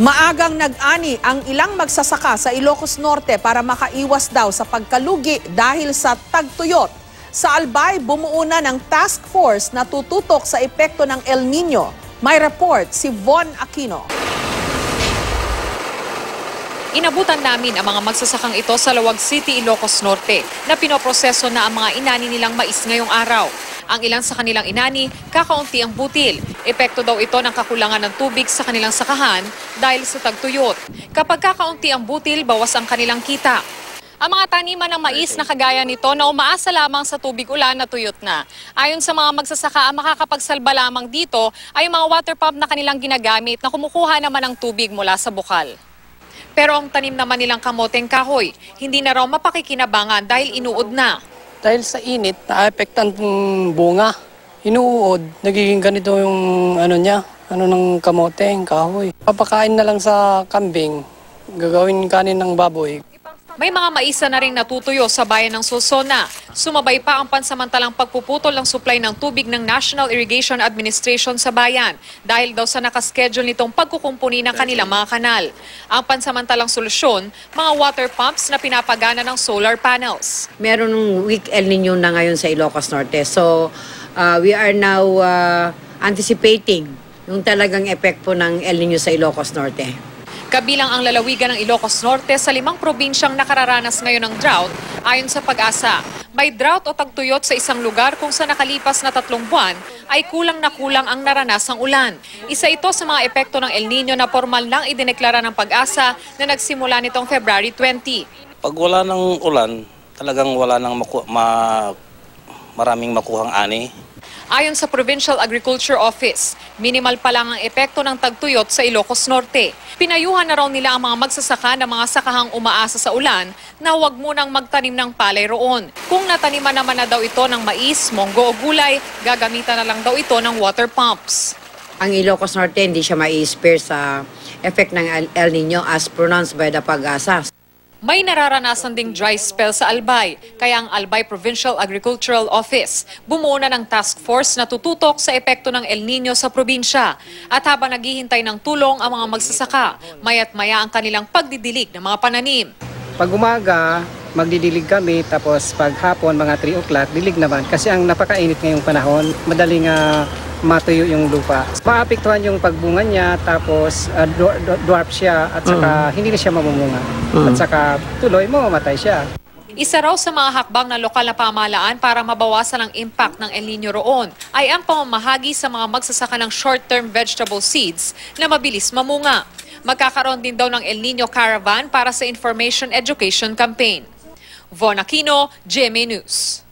Maagang nag-ani ang ilang magsasaka sa Ilocos Norte para makaiwas daw sa pagkalugi dahil sa tagtuyot. Sa Albay, bumuo na ng task force na tututok sa epekto ng El Nino. May report si Von Aquino. Inabutan namin ang mga magsasakang ito sa Lawag City, Ilocos Norte na pinoproseso na ang mga inani nilang mais ngayong araw. Ang ilan sa kanilang inani, kakaunti ang butil. Epekto daw ito ng kakulangan ng tubig sa kanilang sakahan dahil sa tagtuyot. Kapag kakaunti ang butil, bawas ang kanilang kita. Ang mga taniman ng mais na kagaya nito na umaasa lamang sa tubig ulan na tuyot na. Ayon sa mga magsasaka, ang makakapagsalba lamang dito ay mga water pump na kanilang ginagamit na kumukuha naman ng tubig mula sa bukal. Pero ang tanim naman nilang kamoteng kahoy, hindi na raw mapakikinabangan dahil inuod na. Dahil sa init, naapektan ng bunga. Inuod, nagiging ganito yung ng kamoteng kahoy. Papakain na lang sa kambing, gagawin kanin ng baboy. May mga maisa na ring natutuyo sa bayan ng Solsona. Sumabay pa ang pansamantalang pagpuputol ng supply ng tubig ng National Irrigation Administration sa bayan dahil daw sa nakaschedule nitong pagkukumpuni ng kanilang mga kanal. Ang pansamantalang solusyon, mga water pumps na pinapagana ng solar panels. Meron ng weak El Nino na ngayon sa Ilocos Norte. So we are now anticipating yung talagang epekto ng El Nino sa Ilocos Norte. Kabilang ang lalawigan ng Ilocos Norte sa 5 probinsyang nakararanas ngayon ng drought ayon sa Pag-asa. May drought o tagtuyot sa isang lugar kung sa nakalipas na 3 buwan ay kulang na kulang ang naranasang ulan. Isa ito sa mga epekto ng El Nino na formal nang idineklara ng Pag-asa na nagsimula nitong February 20. Pag wala ng ulan, talagang wala nang maraming makuhang ani. Ayon sa Provincial Agriculture Office, minimal pa lang ang epekto ng tagtuyot sa Ilocos Norte. Pinayuhan na raw nila ang mga magsasaka ng mga sakahang umaasa sa ulan na huwag munang magtanim ng palay roon. Kung nataniman naman na daw ito ng mais, monggo o gulay, gagamitan na lang daw ito ng water pumps. Ang Ilocos Norte hindi siya mai-spare sa effect ng El Nino as pronounced by the Pag-asa. May nararanasan ding dry spell sa Albay, kaya ang Albay Provincial Agricultural Office bumuo na ng task force na tututok sa epekto ng El Nino sa probinsya. At habang naghihintay ng tulong ang mga magsasaka, maya't maya ang kanilang pagdidilig ng mga pananim. Pag umaga, magdidilig kami, tapos pag hapon, mga 3 o'clock, dilig naman. Kasi ang napakainit ngayong panahon, madaling matuyo yung lupa. Maapektuhan yung pagbunga niya, tapos dwarf siya, at saka hindi na siya mamumunga. At saka tuloy, mamamatay siya. Isa raw sa mga hakbang ng lokal na pamahalaan para mabawasan ang impact ng El Nino roon ay ang pamamahagi sa mga magsasaka ng short-term vegetable seeds na mabilis mamunga. Magkakaroon din daw ng El Nino Caravan para sa Information Education Campaign. Von Aquino, GMA News.